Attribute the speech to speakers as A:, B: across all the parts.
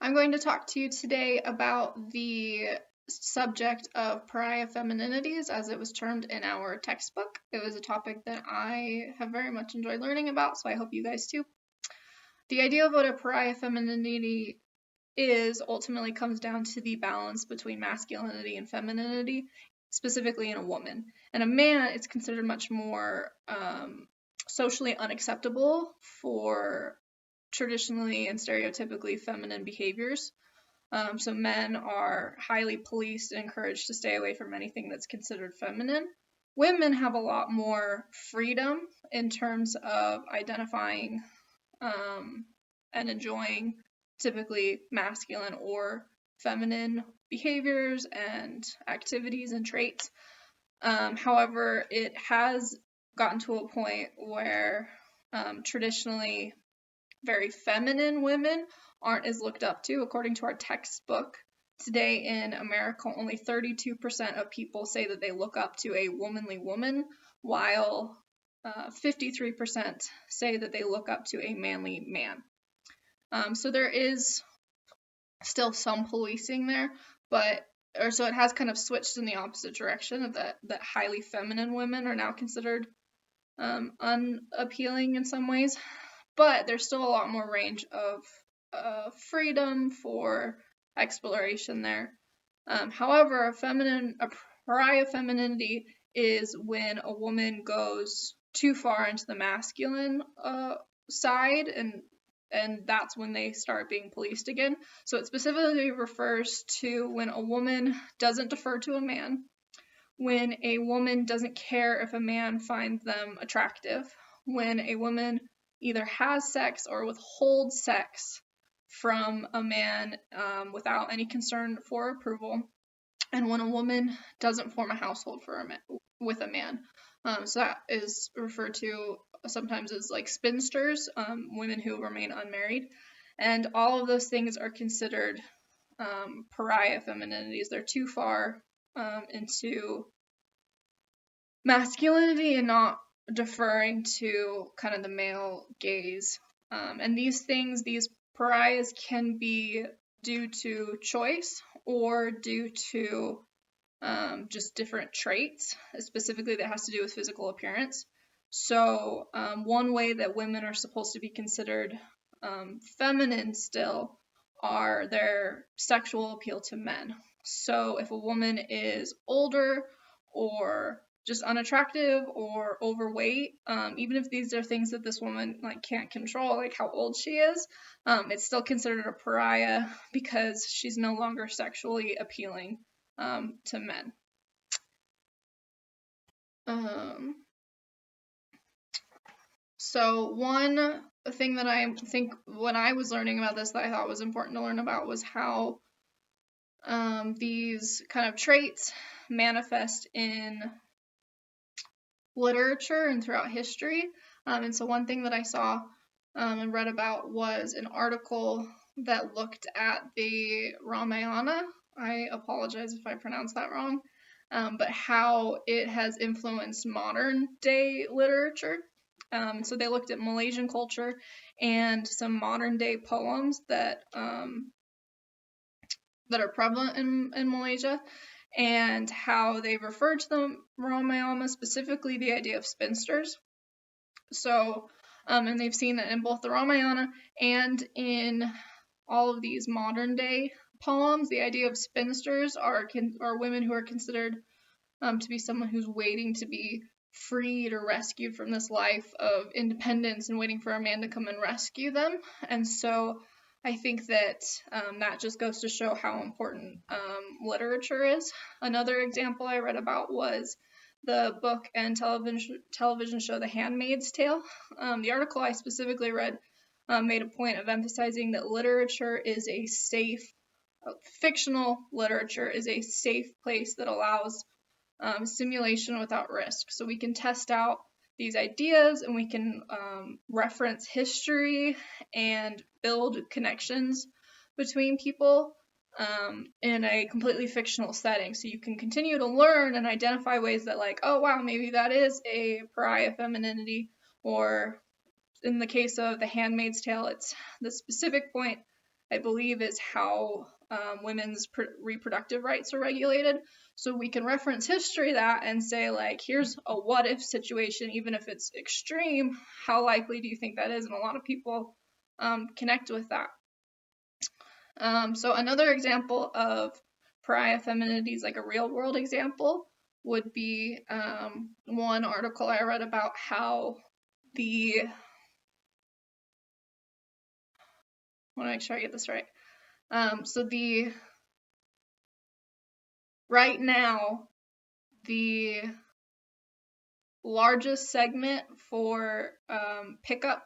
A: I'm going to talk to you today about the subject of pariah femininities as it was termed in our textbook. It was a topic that I have very much enjoyed learning about, so I hope you guys too. The idea of what a pariah femininity is ultimately comes down to the balance between masculinity and femininity, specifically in a woman. And a man, it's considered much more socially unacceptable for traditionally and stereotypically feminine behaviors. So men are highly policed and encouraged to stay away from anything that's considered feminine. Women have a lot more freedom in terms of identifying and enjoying typically masculine or feminine behaviors and activities and traits. However, it has gotten to a point where traditionally very feminine women aren't as looked up to. According to our textbook, today in America, only 32% of people say that they look up to a womanly woman, while 53% say that they look up to a manly man. So there is still some policing there, so it has kind of switched in the opposite direction of that highly feminine women are now considered unappealing in some ways. But there's still a lot more range of freedom for exploration there. However, a pariah femininity is when a woman goes too far into the masculine side, and that's when they start being policed again. So it specifically refers to when a woman doesn't defer to a man, when a woman doesn't care if a man finds them attractive, when a woman either has sex or withholds sex from a man without any concern for approval, and when a woman doesn't form a household with a man. So that is referred to sometimes as like spinsters, women who remain unmarried. And all of those things are considered pariah femininities. They're too far into masculinity and not deferring to kind of the male gaze. And these pariahs can be due to choice or due to just different traits, specifically that has to do with physical appearance. So one way that women are supposed to be considered feminine still are their sexual appeal to men. So if a woman is older or just unattractive or overweight, even if these are things that this woman like can't control, like how old she is, it's still considered a pariah because she's no longer sexually appealing to men. So one thing that I think when I was learning about this that I thought was important to learn about was how these kind of traits manifest in literature and throughout history. And so one thing that I saw and read about was an article that looked at the Ramayana. I apologize if I pronounced that wrong, but how it has influenced modern day literature. So they looked at Malaysian culture and some modern day poems that are prevalent in Malaysia, and how they refer to the Ramayana, specifically the idea of spinsters. So, and they've seen that in both the Ramayana and in all of these modern day poems, the idea of spinsters are women who are considered to be someone who's waiting to be freed or rescued from this life of independence and waiting for a man to come and rescue them. And so I think that that just goes to show how important literature is. Another example I read about was the book and television show The Handmaid's Tale. The article I specifically read made a point of emphasizing that fictional literature is a safe place that allows simulation without risk. So we can test out these ideas and we can reference history and build connections between people in a completely fictional setting. So you can continue to learn and identify ways that like, oh wow, maybe that is a pariah femininity, or in the case of The Handmaid's Tale, it's the specific point I believe, is how women's reproductive rights are regulated. So we can reference history that and say, like, here's a what if situation, even if it's extreme, how likely do you think that is? And a lot of people connect with that. So another example of pariah femininities, like a real world example, would be one article I read about how I want to make sure I get this right. Right now, the largest segment for pickup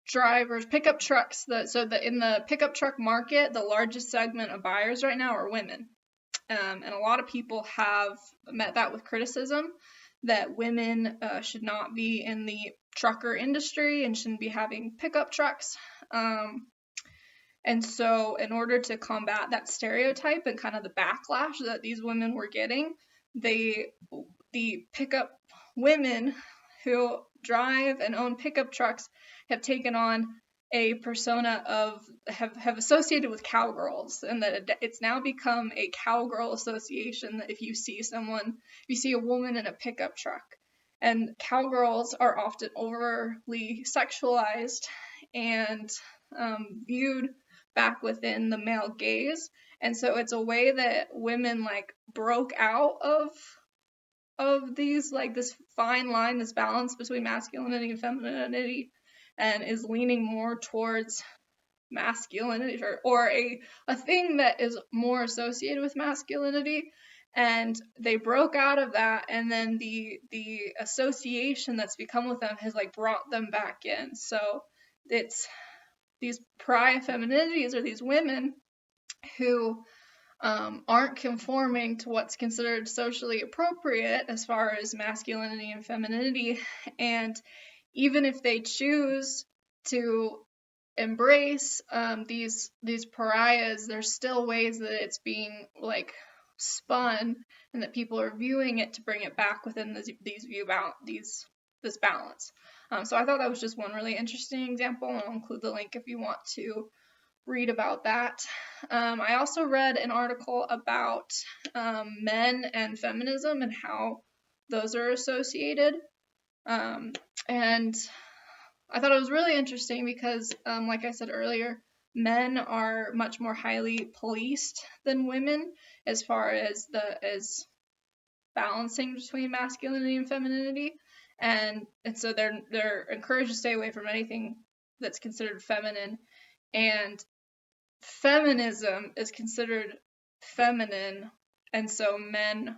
A: trucks, in the pickup truck market, the largest segment of buyers right now are women. And a lot of people have met that with criticism that women should not be in the trucker industry and shouldn't be having pickup trucks. And so in order to combat that stereotype and kind of the backlash that these women were getting, the pickup women who drive and own pickup trucks have taken on a persona of have associated with cowgirls, and that it's now become a cowgirl association that if you see a woman in a pickup truck, and cowgirls are often overly sexualized and viewed back within the male gaze. And so it's a way that women like broke out of these, like, this fine line, this balance between masculinity and femininity, and is leaning more towards masculinity, or a thing that is more associated with masculinity. And they broke out of that, and then the association that's become with them has like brought them back in. So it's these pariah femininities, or these women who aren't conforming to what's considered socially appropriate as far as masculinity and femininity. And even if they choose to embrace these pariahs, there's still ways that it's being like spun, and that people are viewing it to bring it back within this balance. So I thought that was just one really interesting example, and I'll include the link if you want to read about that. I also read an article about men and feminism and how those are associated. And I thought it was really interesting because, like I said earlier, men are much more highly policed than women as far as balancing between masculinity and femininity. And so they're encouraged to stay away from anything that's considered feminine. And feminism is considered feminine, and so men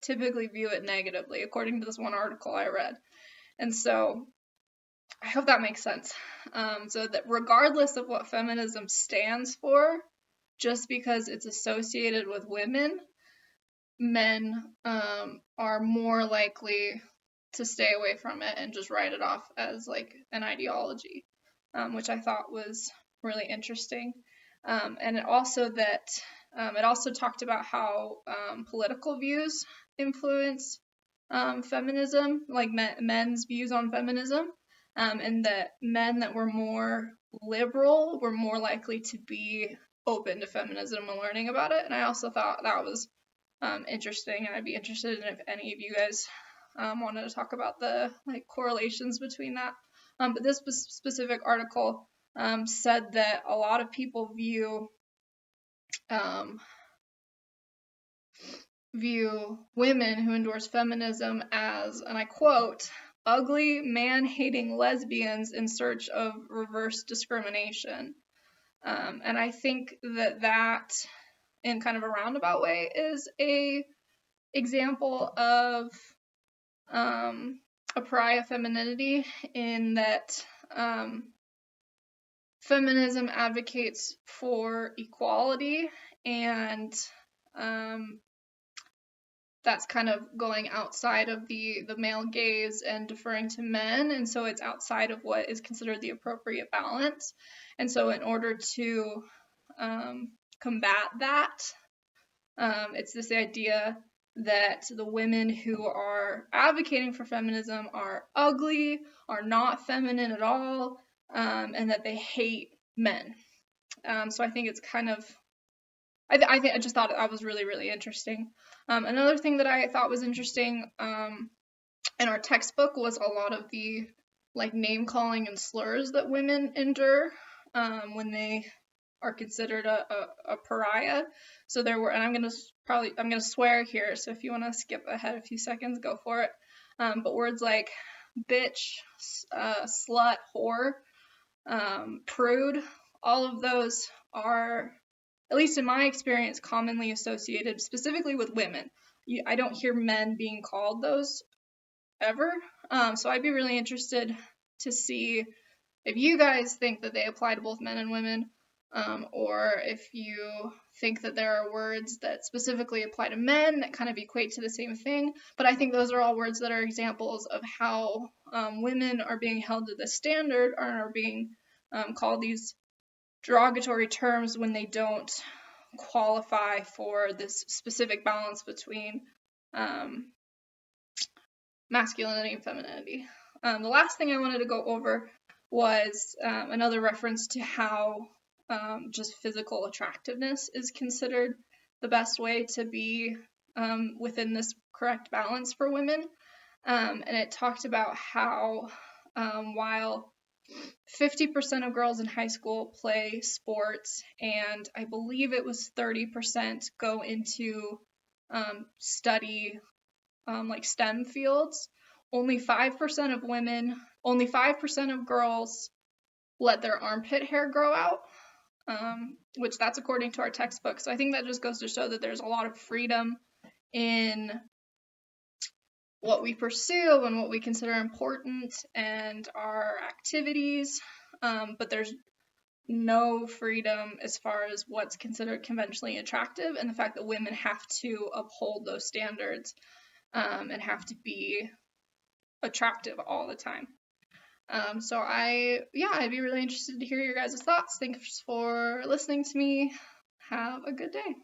A: typically view it negatively, according to this one article I read. And so I hope that makes sense. So that regardless of what feminism stands for, just because it's associated with women, men are more likely to stay away from it and just write it off as like an ideology, which I thought was really interesting. And it also talked about how political views influence feminism, like men's views on feminism, and that men that were more liberal were more likely to be open to feminism and learning about it. And I also thought that was interesting, and I'd be interested in if any of you guys wanted to talk about the like correlations between that. But this specific article said that a lot of people view women who endorse feminism as, and I quote, ugly, man-hating lesbians in search of reverse discrimination. And I think that in kind of a roundabout way is a example of a pariah femininity, in that feminism advocates for equality, and that's kind of going outside of the male gaze and deferring to men, and so it's outside of what is considered the appropriate balance. And so in order to combat that, it's this idea that the women who are advocating for feminism are ugly, are not feminine at all, and that they hate men. So I think it's kind of, I just thought that was really, really interesting. Another thing that I thought was interesting in our textbook was a lot of the like name calling and slurs that women endure when they are considered a pariah. So there were, and I'm gonna swear here. So if you want to skip ahead a few seconds, go for it. But words like bitch, slut, whore, prude, all of those are, at least in my experience, commonly associated specifically with women. I don't hear men being called those ever. So I'd be really interested to see if you guys think that they apply to both men and women, or if you think that there are words that specifically apply to men that kind of equate to the same thing. But I think those are all words that are examples of how women are being held to the standard or are being called these derogatory terms when they don't qualify for this specific balance between um, masculinity and femininity. The last thing I wanted to go over was another reference to how just physical attractiveness is considered the best way to be within this correct balance for women. And it talked about how while 50% of girls in high school play sports, and I believe it was 30% go into study like STEM fields. Only 5% of women, only 5% of girls let their armpit hair grow out, which that's according to our textbook. So I think that just goes to show that there's a lot of freedom in what we pursue and what we consider important and our activities, but there's no freedom as far as what's considered conventionally attractive, and the fact that women have to uphold those standards and have to be attractive all the time. So I'd be really interested to hear your guys' thoughts. Thanks for listening to me. Have a good day.